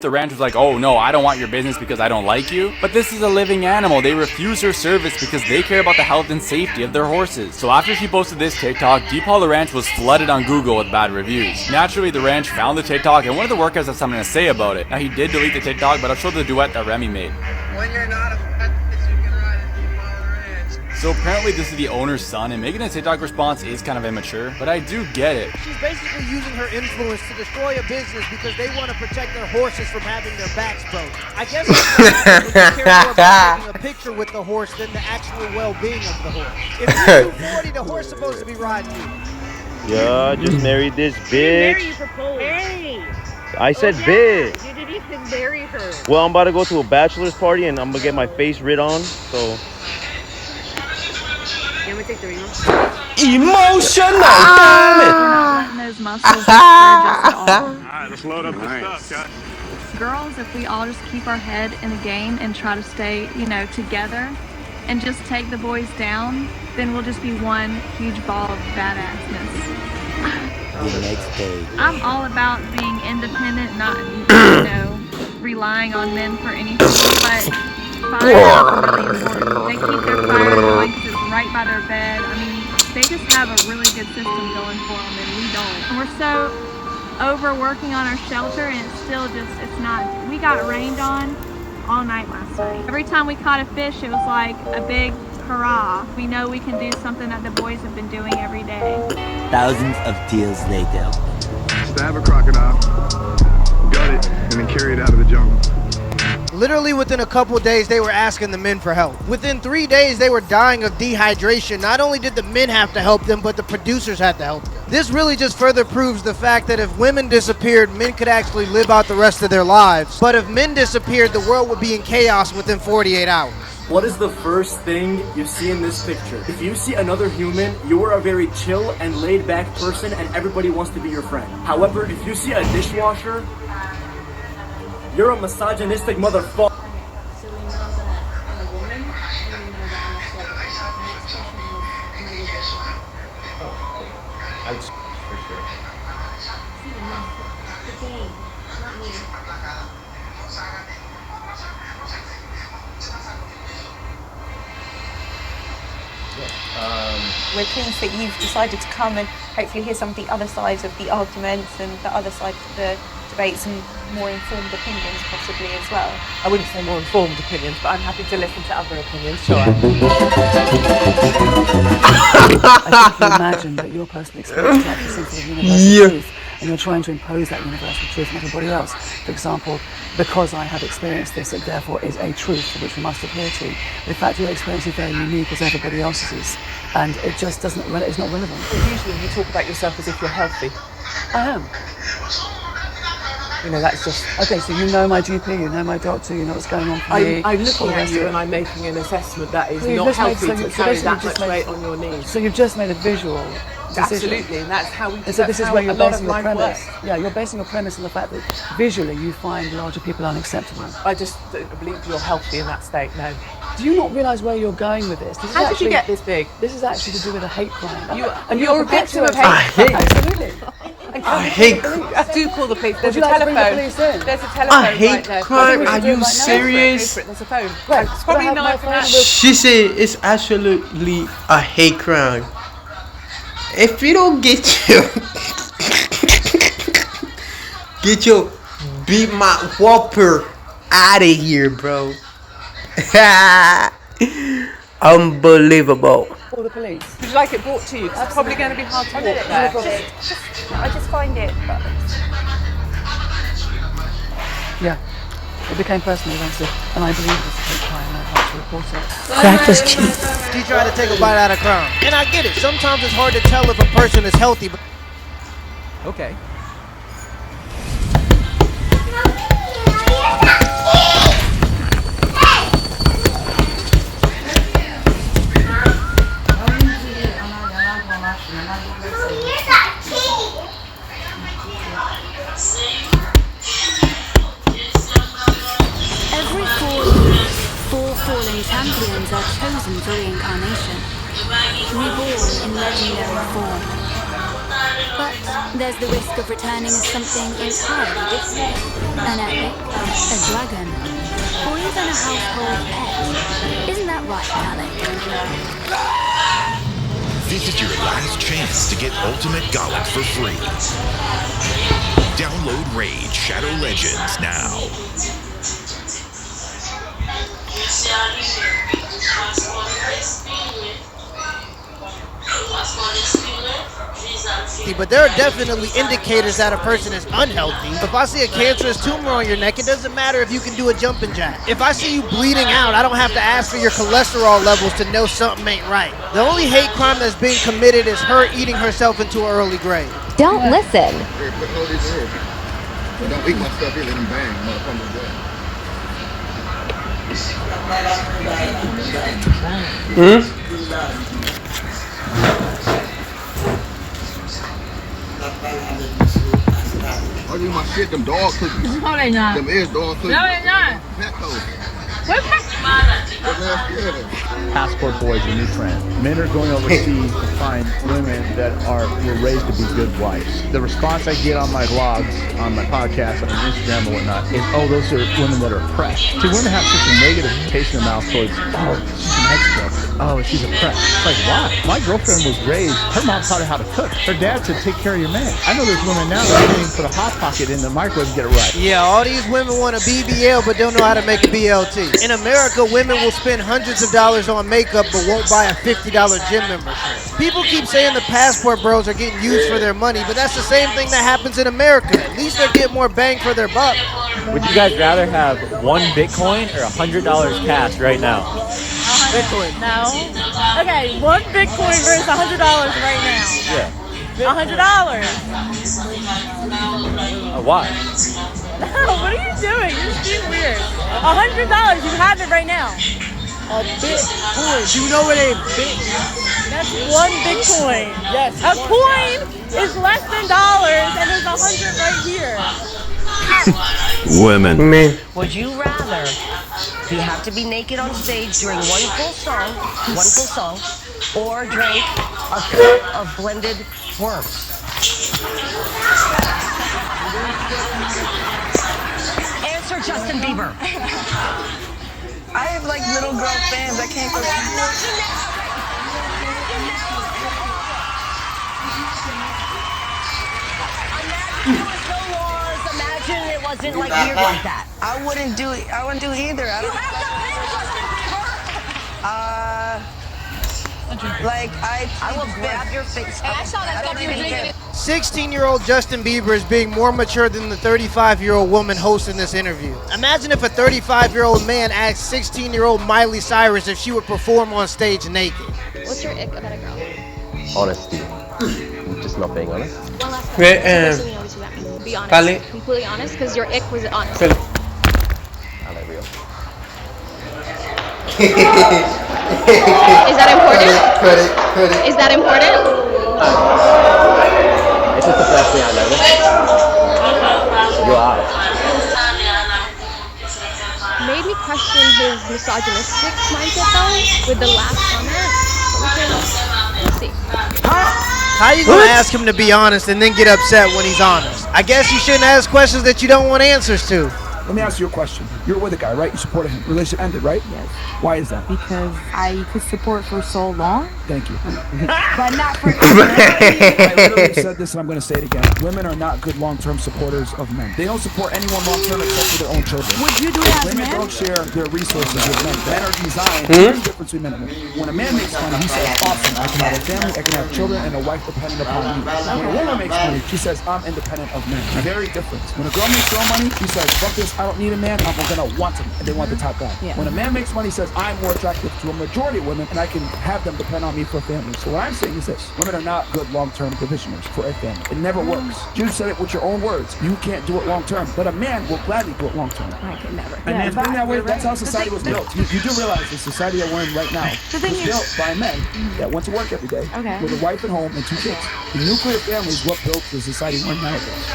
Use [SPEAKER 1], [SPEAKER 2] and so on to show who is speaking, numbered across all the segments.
[SPEAKER 1] The ranch was like, oh no, I don't want your business because I don't like you. But this is a living animal. They refuse her service because they care about the health and safety of their horses. So after she posted this TikTok, Deepal the ranch was flooded on Google with bad reviews. Naturally, the ranch found the TikTok and one of the workers has something to say about it. Now he did delete the TikTok, but I'll show the duet that Remy made.
[SPEAKER 2] When you're not a pet, you can ride a Deepal the ranch.
[SPEAKER 1] So apparently this is the owner's son, and making a TikTok response is kind of immature, but I do get it.
[SPEAKER 3] She's basically using her influence to destroy a business because they want to protect their horses from having their backs broken. I guess that's what happens when you care more about taking a picture with the horse than the actual well-being of the horse. If you're 240, the horse is supposed to be riding you.
[SPEAKER 4] Yeah, I just married this bitch.
[SPEAKER 5] You proposed. Hey.
[SPEAKER 4] I said bitch.
[SPEAKER 5] You didn't even marry her.
[SPEAKER 4] Well, I'm about to go to a bachelor's party and I'm gonna get my face writ on, so.
[SPEAKER 5] You want me to take the ring off?
[SPEAKER 6] Emotional,
[SPEAKER 7] damn it! We're not letting those muscles discourage us at all.
[SPEAKER 8] Alright, let's load up the stuff, guys.
[SPEAKER 7] Girls, if we all just keep our head in the game and try to stay, together and just take the boys down, then we'll just be one huge ball of badassness.
[SPEAKER 6] The next day.
[SPEAKER 7] I'm all about being independent, not, relying on men for anything, but fire is really important. They keep their fire going because it's right by their bed. I mean, they just have a really good system going for them, and we don't. And we're so overworking on our shelter, and it's still it's not. We got rained on all night last night. Every time we caught a fish, it was like a big hurrah. We know we can do something that the boys have been doing every day.
[SPEAKER 6] Thousands of tears later.
[SPEAKER 8] Stab a crocodile, gut it, and then carry it out of the jungle.
[SPEAKER 3] Literally within a couple days, they were asking the men for help. Within 3 days, they were dying of dehydration. Not only did the men have to help them, but the producers had to help them. This really just further proves the fact that if women disappeared, men could actually live out the rest of their lives. But if men disappeared, the world would be in chaos within 48 hours.
[SPEAKER 9] What is the first thing you see in this picture? If you see another human, you are a very chill and laid back person and everybody wants to be your friend. However, if you see a dishwasher, you're a misogynistic motherfucker.
[SPEAKER 5] So we know that in a woman, and we know that in a the next question is,
[SPEAKER 4] For sure.
[SPEAKER 5] the game, not me.
[SPEAKER 10] We're pleased that you've decided to come and hopefully hear some of the other sides of the arguments and the other side of the debates and more informed opinions possibly as well.
[SPEAKER 11] I wouldn't say more informed opinions, but I'm happy to listen to other opinions, sure.
[SPEAKER 12] I think you imagine that your personal experience is like the simple universal truth, and you're trying to impose that universal truth on everybody else. For example, because I have experienced this, it therefore is a truth which we must adhere to. But in fact, your experience is very unique as everybody else's is, and it just doesn't, it's not relevant.
[SPEAKER 11] Usually you talk about yourself as if you're healthy.
[SPEAKER 12] I am.
[SPEAKER 11] That's just...
[SPEAKER 12] Okay, so you know my GP, you know my doctor, you know what's going on for me.
[SPEAKER 11] I'm looking at you and I'm making an assessment that is not healthy to carry that much weight on your knees.
[SPEAKER 12] So you've just made a visual decision.
[SPEAKER 11] Absolutely, and that's how we do.
[SPEAKER 12] So this is where you're basing your premise. Yeah, you're basing your premise on the fact that visually you find larger people unacceptable.
[SPEAKER 11] I just don't believe you're healthy in that state, no.
[SPEAKER 12] Do you not realise where you're going with this?
[SPEAKER 11] How did you get this big?
[SPEAKER 12] This is actually to do with a hate crime.
[SPEAKER 11] You're a victim of hate.
[SPEAKER 12] Absolutely.
[SPEAKER 6] I hate.
[SPEAKER 11] Do call the police. There's a
[SPEAKER 12] like
[SPEAKER 11] telephone.
[SPEAKER 12] There's a
[SPEAKER 11] telephone.
[SPEAKER 6] I hate
[SPEAKER 11] right
[SPEAKER 6] crime. Are you serious?
[SPEAKER 11] There's a phone.
[SPEAKER 12] Right.
[SPEAKER 11] It's probably not from that.
[SPEAKER 6] She said it's absolutely a hate crime. If you don't get your beat my whopper out of here, bro. Unbelievable.
[SPEAKER 12] Call the police.
[SPEAKER 11] Would you like it brought to you? It's probably going to be hard to walk there.
[SPEAKER 10] I just find it...
[SPEAKER 12] Yeah. It became personally offensive, and I believe it's a hate crime, and I'd like to report it.
[SPEAKER 6] That is cute.
[SPEAKER 3] She tried to take a bite out of crime. And I get it. Sometimes it's hard to tell if a person is healthy, but... Okay.
[SPEAKER 13] Every 4 years, 4 fallen champions are chosen for reincarnation, reborn in legendary form. But there's the risk of returning as something entirely different. An epic, a dragon, or even a household pet. Isn't that right, Alec?
[SPEAKER 14] This is your last chance to get Ultimate Golem for free. Download Raid Shadow Legends now.
[SPEAKER 3] But there are definitely indicators that a person is unhealthy. If I see a cancerous tumor on your neck, it doesn't matter if you can do a jumping jack. If I see you bleeding out, I don't have to ask for your cholesterol levels to know something ain't right. The only hate crime that's being committed is her eating herself into an early grave.
[SPEAKER 15] Don't listen.
[SPEAKER 8] Don't eat my stuff here, let them bang. Motherfucker. I do my shit, them dog cookies.
[SPEAKER 5] No, they not.
[SPEAKER 8] Them is dog cookies.
[SPEAKER 5] No, they not.
[SPEAKER 8] Petco.
[SPEAKER 16] Passport boys are a new trend. Men are going overseas to find women that were raised to be good wives. The response I get on my vlogs, on my podcast, on Instagram and whatnot is, oh, those are women that are oppressed. See, women have such a negative taste in their mouth towards, oh, she's an ex-girlfriend. Oh, she's oppressed. It's like, why? My girlfriend was raised, her mom taught her how to cook. Her dad said, take care of your man. I know there's women now that can't even put a Hot Pocket in the microwave and get it right.
[SPEAKER 3] Yeah, all these women want a BBL but don't know how to make a BLT. In America, women will spend hundreds of dollars on makeup but won't buy a $50 gym membership. People keep saying the passport bros are getting used for their money, but that's the same thing that happens in America. At least they're getting more bang for their buck.
[SPEAKER 17] Would you guys rather have one Bitcoin or $100 cash right now?
[SPEAKER 3] Bitcoin.
[SPEAKER 5] No. Okay, one Bitcoin versus $100 right now.
[SPEAKER 17] Yeah.
[SPEAKER 5] $100.
[SPEAKER 17] Why?
[SPEAKER 5] What are you doing? You're just being weird. $100, you have it right now.
[SPEAKER 3] A Bitcoin. Do you know what a bit?
[SPEAKER 5] That's one Bitcoin. Yes. A coin is less than dollars, and there's 100 right here.
[SPEAKER 14] Women.
[SPEAKER 6] Man.
[SPEAKER 18] Would you rather you have to be naked on stage during one full song, or drink a cup of blended worms? Answer Justin Bieber.
[SPEAKER 19] I have like little girl fans. I can't go.
[SPEAKER 18] Imagine it wasn't like weird like that.
[SPEAKER 19] I wouldn't do it. I wouldn't do either. I don't. Like I will grab your face.
[SPEAKER 5] Hey, I saw that stuff you were drinking.
[SPEAKER 3] 16-year-old Justin Bieber is being more mature than the 35-year-old woman hosting this interview. Imagine if a 35-year-old man asked 16-year-old Miley Cyrus if she would perform on stage naked.
[SPEAKER 15] What's your ick about a girl?
[SPEAKER 4] Honesty. Just not being honest.
[SPEAKER 15] One last question.
[SPEAKER 6] Wait,
[SPEAKER 15] Person you always do that. Be honest.
[SPEAKER 6] Pali.
[SPEAKER 15] Completely honest, because your ick was honest.
[SPEAKER 4] I like real.
[SPEAKER 15] Is that important?
[SPEAKER 6] Credit.
[SPEAKER 15] Is that important?
[SPEAKER 4] It's just the first thing I noticed. You are.
[SPEAKER 15] Made me question his misogynistic mindset though, with the last comment. But we'll see.
[SPEAKER 3] How you gonna ask him to be honest and then get upset when he's honest? I guess you shouldn't ask questions that you don't want answers to.
[SPEAKER 20] Let me ask you a question. You're with a guy, right? You supported him. Relationship ended, right?
[SPEAKER 21] Yes.
[SPEAKER 20] Why is that?
[SPEAKER 21] Because I could support for so long.
[SPEAKER 20] Thank you.
[SPEAKER 21] But not for
[SPEAKER 20] I literally said this and I'm going to say it again. Women are not good long-term supporters of men. They don't support anyone long-term except for their own children.
[SPEAKER 21] Would you do that as a
[SPEAKER 20] Women
[SPEAKER 21] man?
[SPEAKER 20] don't share their resources with men. Men are designed. There's a difference between men and women. When a man makes money, he says, awesome, I can have a family, I can have children, and a wife dependent upon me. When a woman makes money, she says, I'm independent of men. Very different. When a girl makes her own money, she says, fuck this, I don't need a man, I'm gonna want him. And they want the top guy.
[SPEAKER 21] Yeah.
[SPEAKER 20] When a man makes money, he says, I'm more attractive to a majority of women, and I can have them depend on me for a family. So what I'm saying is this: women are not good long-term provisioners for a family. It never works. You said it with your own words. You can't do it long-term, but a man will gladly do it long-term.
[SPEAKER 21] I could never.
[SPEAKER 20] And it's been that way. That's how society was built. You do realize the society that we're in right now was built by men that went to work every day with a wife at home and 2 kids. The nuclear family is what built the society we're in nowadays.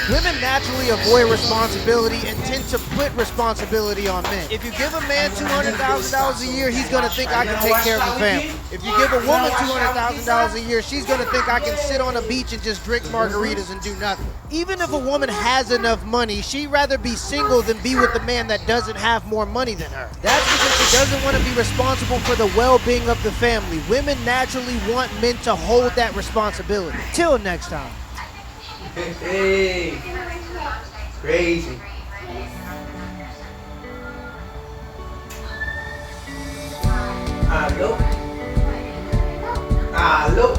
[SPEAKER 3] Women naturally avoid responsibility and tend to put responsibility on men. If you give a man $200,000 a year, he's gonna think I can take care of the family. If you give a woman $200,000 a year, she's gonna think I can sit on a beach and just drink margaritas and do nothing. Even if a woman has enough money, she'd rather be single than be with a man that doesn't have more money than her. That's because she doesn't want to be responsible for the well-being of the family. Women naturally want men to hold that responsibility. Till next time.
[SPEAKER 6] Hey, crazy. Aló. Aló.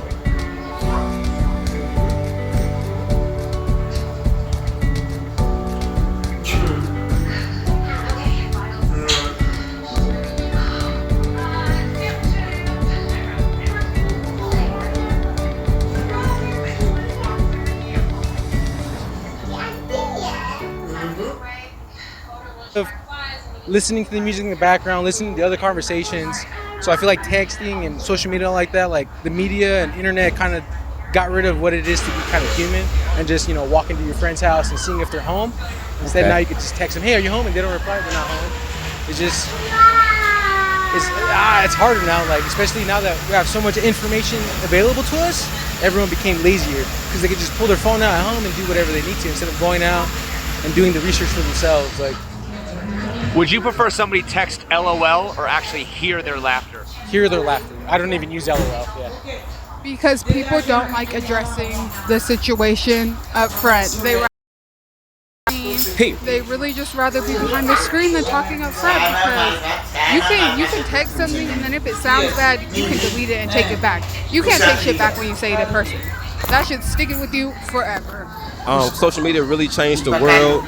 [SPEAKER 2] Of listening to the music in the background, listening to the other conversations. So I feel like texting and social media like that, like the media and internet kind of got rid of what it is to be kind of human and just, you know, walk into your friend's house and seeing if they're home. Instead, now you could just text them, hey, are you home? And they don't reply, they're not home. It's just, it's harder now, like, especially now that we have so much information available to us, everyone became lazier because they could just pull their phone out at home and do whatever they need to instead of going out and doing the research for themselves. Like,
[SPEAKER 22] would you prefer somebody text LOL or actually hear their laughter?
[SPEAKER 2] Hear their laughter. I don't even use LOL. Yeah.
[SPEAKER 23] Because people don't like addressing the situation up front. They really just rather be behind the screen than talking up front, because you can text something and then if it sounds bad, you can delete it and take it back. You can't take shit back when you say it in person. That shit's sticking with you forever.
[SPEAKER 24] Social media really changed the world.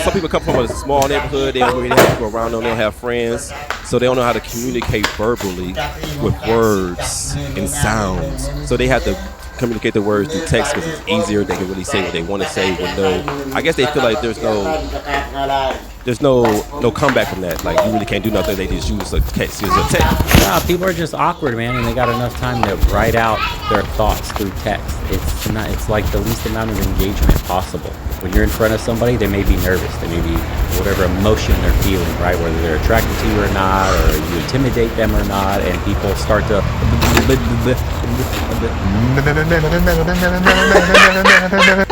[SPEAKER 24] Some people come from a small neighborhood. They don't really have people around them. They don't have friends. So they don't know how to communicate verbally with words and sounds. So they have to communicate the words through text because it's easier. They can really say what they want to say with I guess they feel like there's no comeback from that. Like you really can't do nothing. They just use a text.
[SPEAKER 17] Yeah, people are just awkward, man, and they got enough time to write out their thoughts through text. It's like the least amount of engagement possible. When you're in front of somebody, they may be nervous. They may be whatever emotion they're feeling, right? Whether they're attracted to you or not, or you intimidate them or not, and people start to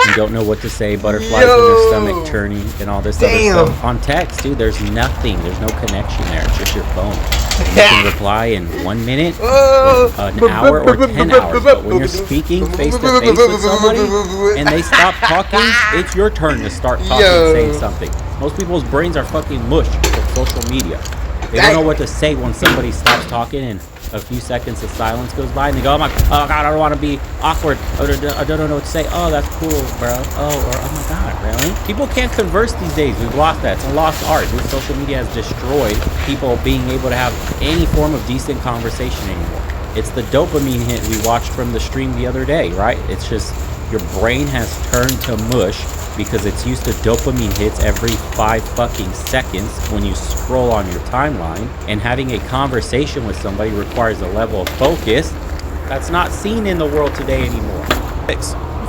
[SPEAKER 17] you don't know what to say, butterflies in their stomach turning and all this other stuff. On text, dude, there's nothing. There's no connection there. It's just your phone. And you can reply in 1 minute, an hour, or 10 hours. But when you're speaking face to face with somebody and they stop talking, it's your turn to start talking and saying something. Most people's brains are fucking mush with social media. They don't know what to say when somebody stops talking and a few seconds of silence goes by and they go, oh god, I don't want to be awkward. I don't know what to say. Oh, that's cool, bro. Oh my god, really? People can't converse these days. We've lost that. It's a lost art. Dude, social media has destroyed people being able to have any form of decent conversation anymore. It's the dopamine hit we watched from the stream the other day, right? It's just your brain has turned to mush because it's used to dopamine hits every 5 fucking seconds when you scroll on your timeline, and having a conversation with somebody requires a level of focus that's not seen in the world today anymore.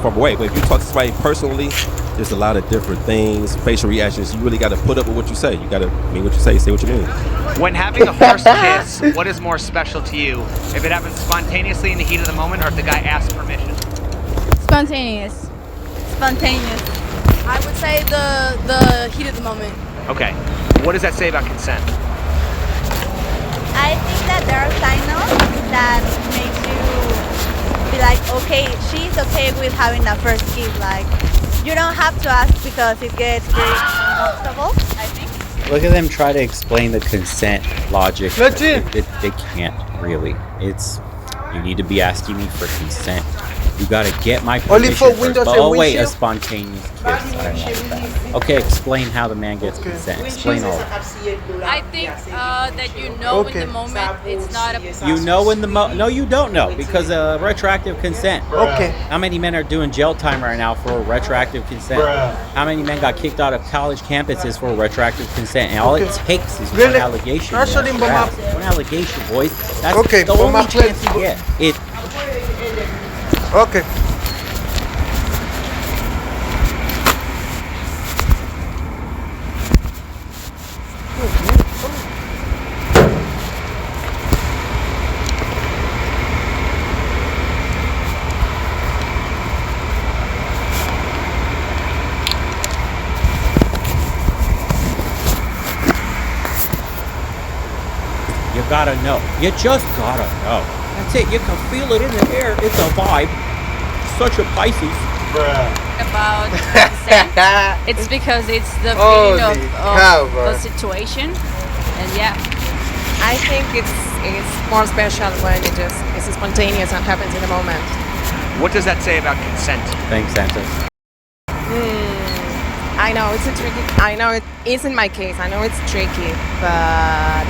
[SPEAKER 24] From away, but if you talk to somebody personally, there's a lot of different things, facial reactions. You really got to put up with what you say. You got to mean what you say what you mean.
[SPEAKER 22] When having a first kiss, what is more special to you? If it happens spontaneously in the heat of the moment, or if the guy asks permission?
[SPEAKER 25] Spontaneous. I would say the heat of the moment.
[SPEAKER 22] Okay. What does that say about consent?
[SPEAKER 26] I think that there are signals that make you be like, okay, she's okay with having a first kiss. Like, you don't have to ask because it gets very uncomfortable, I think.
[SPEAKER 17] Look at them try to explain the consent logic. They can't really. You need to be asking me for consent. You gotta get my permission
[SPEAKER 6] Only for
[SPEAKER 17] first.
[SPEAKER 6] Windows
[SPEAKER 17] Oh
[SPEAKER 6] and
[SPEAKER 17] wait, a
[SPEAKER 6] Windshield?
[SPEAKER 17] spontaneous kiss. I don't like that. Okay, explain how the man gets consent. Explain all of it.
[SPEAKER 25] I think that you know in the moment it's not a...
[SPEAKER 17] You know in the no, you don't know, because retroactive consent.
[SPEAKER 6] Okay.
[SPEAKER 17] How many men are doing jail time right now for retroactive consent? How many men got kicked out of college campuses for retroactive consent? And all it takes is one allegation. One allegation, boys. That's the only chance you get.
[SPEAKER 6] Okay.
[SPEAKER 17] You gotta know. You just gotta know. That's it. You can feel it in the air. It's a vibe. Such a Pisces.
[SPEAKER 25] About consent. It's because it's the feeling of the situation, and yeah.
[SPEAKER 1] I think it's more special when it's spontaneous and happens in the moment.
[SPEAKER 22] What does that say about consent?
[SPEAKER 17] Thanks, Santos.
[SPEAKER 1] I know it's a tricky. I know it is in my case. I know it's tricky, but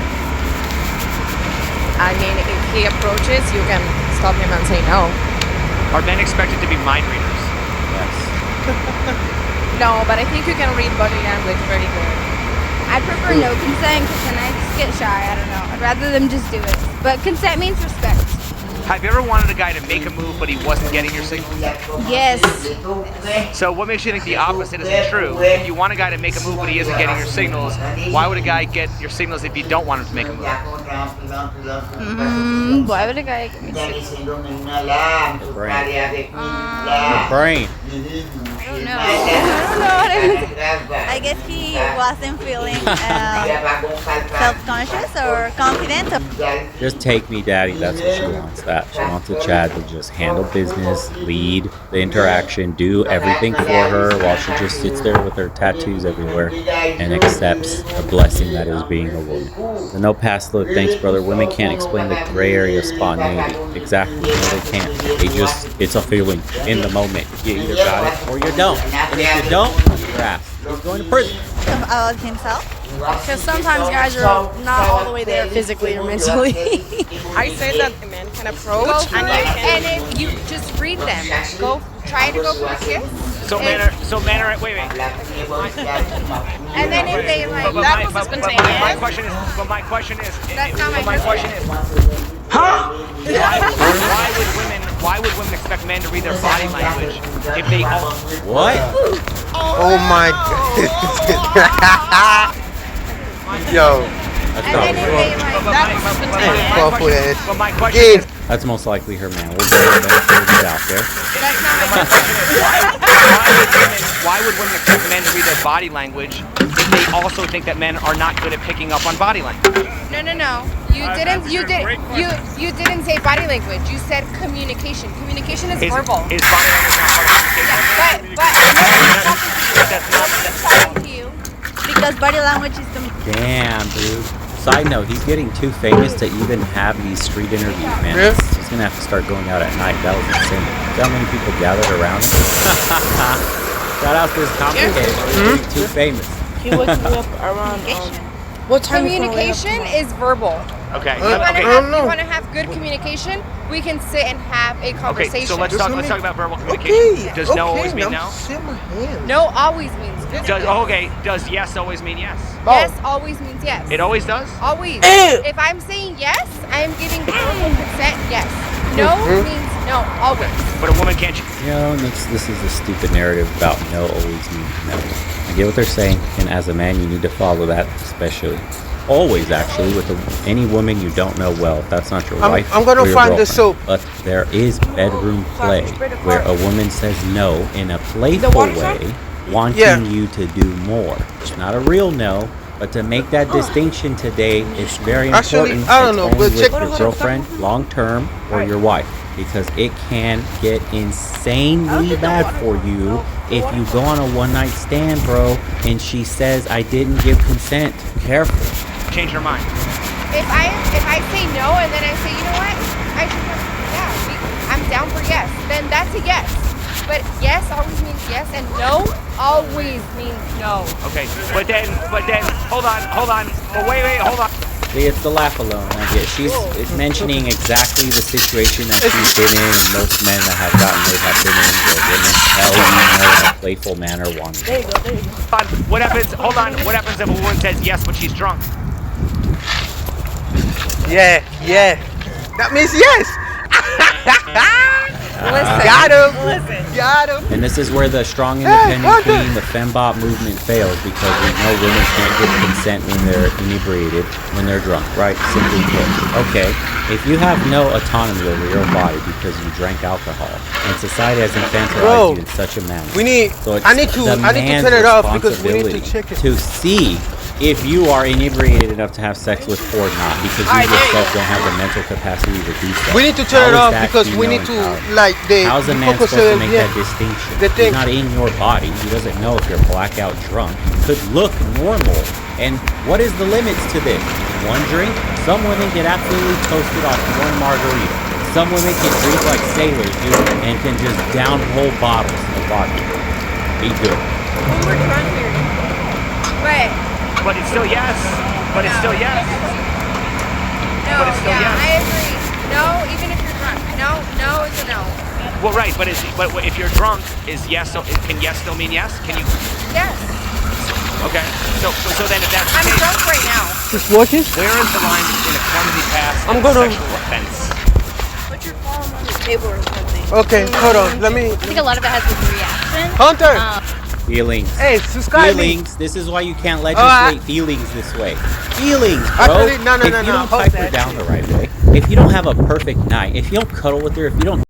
[SPEAKER 1] I mean, if he approaches, you can stop him and say no.
[SPEAKER 22] Are men expected to be mind readers?
[SPEAKER 17] Yes.
[SPEAKER 1] No, but I think you can read body language very good.
[SPEAKER 7] I prefer no consent because then I just get shy. I don't know. I'd rather them just do it. But consent means respect.
[SPEAKER 22] Have you ever wanted a guy to make a move but he wasn't getting your signals?
[SPEAKER 7] Yes.
[SPEAKER 22] So what makes you think the opposite isn't true? If you want a guy to make a move but he isn't getting your signals, why would a guy get your signals if you don't want him to make a move?
[SPEAKER 7] Why would a guy get me signals?
[SPEAKER 17] The brain.
[SPEAKER 7] I don't know. I guess he wasn't feeling self-conscious or confident.
[SPEAKER 17] Just take me, daddy. That's what she wants. She wants a Chad to just handle business, lead the interaction, do everything for her while she just sits there with her tattoos everywhere and accepts the blessing that is being a woman. The no pass look, thanks, brother. Women can't explain the gray area of spontaneity. Exactly. No, they can't. It's a feeling in the moment. You either got it or you don't. And if you don't, your ass is going to prison.
[SPEAKER 7] About himself?
[SPEAKER 1] Because sometimes guys are not all the way there physically or mentally. I say that a man can approach
[SPEAKER 23] and if you just read them, try to go for a kiss.
[SPEAKER 22] So men are wait.
[SPEAKER 23] And then if they like
[SPEAKER 22] But my question is,
[SPEAKER 23] that's not my
[SPEAKER 22] question is, why would women expect men to read their body language if they all
[SPEAKER 17] what?
[SPEAKER 6] Oh my god. Yo.
[SPEAKER 17] That's probably
[SPEAKER 22] But my question is,
[SPEAKER 17] that's most likely her man. We'll get the benefit of the doubt there.
[SPEAKER 22] why would women expect men to read their body language if they also think that men are not good at picking up on body language?
[SPEAKER 23] No. You didn't say body language. You said communication. Communication is verbal.
[SPEAKER 22] Is body language not part of communication?
[SPEAKER 23] But
[SPEAKER 22] That's not.
[SPEAKER 7] Talking to you because body language is the.
[SPEAKER 17] Damn, dude. Side note, he's getting too famous to even have these street interviews, man.
[SPEAKER 6] Yeah.
[SPEAKER 17] He's gonna have to start going out at night. That was insane. See how many people gathered around him? Shout out to his comedy game. He's getting too famous.
[SPEAKER 1] He wakes me up around what time?
[SPEAKER 23] communication is verbal.
[SPEAKER 22] Okay.
[SPEAKER 23] You want to have good communication? We can sit and have a conversation.
[SPEAKER 22] Okay, so let's talk about verbal communication. Does no always mean no?
[SPEAKER 23] No always means good.
[SPEAKER 22] Does yes always mean yes?
[SPEAKER 23] Yes always means yes.
[SPEAKER 22] It always does?
[SPEAKER 23] Always. If I'm saying yes, I am giving verbal consent, yes. No means no, always.
[SPEAKER 22] But a woman can't.
[SPEAKER 17] You know, and this is a stupid narrative about no always means no. I get what they're saying, and as a man, you need to follow that, especially. Always, actually, with any woman you don't know well. If that's not your wife,
[SPEAKER 6] I'm gonna
[SPEAKER 17] or your
[SPEAKER 6] find the
[SPEAKER 17] girlfriend.
[SPEAKER 6] soap.
[SPEAKER 17] But there is bedroom play where a woman says no in a playful way, wanting you to do more. It's not a real no, but to make that distinction today, it's very important.
[SPEAKER 6] I don't know, but
[SPEAKER 17] with
[SPEAKER 6] check
[SPEAKER 17] your girlfriend, long term, or your wife, because it can get insanely bad for you if you go on a one-night stand, bro, and she says, "I didn't give consent." Careful.
[SPEAKER 22] Change her mind.
[SPEAKER 23] If I say no and then I say, you know what, I'm down for yes, then that's a yes. But yes always means yes, and no always means no.
[SPEAKER 22] Okay, but then, hold on. But wait, hold on.
[SPEAKER 17] See, it's the laugh alone. I get. She's mentioning exactly the situation that she's been in, and most men that have gotten laid have been in, where women tell you no in a playful manner, wanting.
[SPEAKER 22] There you go. What happens? Hold on. What happens if a woman says yes but she's drunk?
[SPEAKER 6] Yeah. That means yes. Got him. Got him.
[SPEAKER 17] And this is where the strong independent queen, the fembot movement fails, because we know women can't get consent when they're inebriated, when they're drunk, right? Simply put. Okay, if you have no autonomy over your body because you drank alcohol, and society has infantilized you in such a manner.
[SPEAKER 6] I need to turn it off because we need to check it.
[SPEAKER 17] To see if you are inebriated enough to have sex with or not, because you yourself don't have the mental capacity to do so.
[SPEAKER 6] We need to turn it off because we need to, like,
[SPEAKER 17] how's a man supposed to make that distinction? He's not in your body. He doesn't know if you're blackout drunk. You could look normal. And what is the limits to this? One drink? Some women get absolutely toasted off one margarita. Some women can drink like sailors do and can just down whole bottles of vodka. Be good.
[SPEAKER 1] When we're drunk here. Wait.
[SPEAKER 22] But it's still yes. But it's still yes.
[SPEAKER 1] No,
[SPEAKER 22] but it's still yes.
[SPEAKER 1] I agree. No, even if you're drunk. No is a no.
[SPEAKER 22] Well, right, but if you're drunk, is yes? Can yes still mean yes? Can you?
[SPEAKER 1] Yes.
[SPEAKER 22] Okay. So then if that's the
[SPEAKER 1] I'm
[SPEAKER 22] case,
[SPEAKER 1] drunk right now.
[SPEAKER 6] Just watching.
[SPEAKER 22] where is the line between a clumsy pass and a sexual offense?
[SPEAKER 1] Put your phone on the table or something.
[SPEAKER 6] Okay, hold on. Let me.
[SPEAKER 15] I think a lot of it has to do with reaction.
[SPEAKER 6] Hunter.
[SPEAKER 17] Feelings.
[SPEAKER 6] Hey, subscribe
[SPEAKER 17] Feelings. This is why you can't legislate feelings this way. Feelings, bro.
[SPEAKER 6] No.
[SPEAKER 17] If you don't pipe her down the right way, if you don't have a perfect night, if you don't cuddle with her, if you don't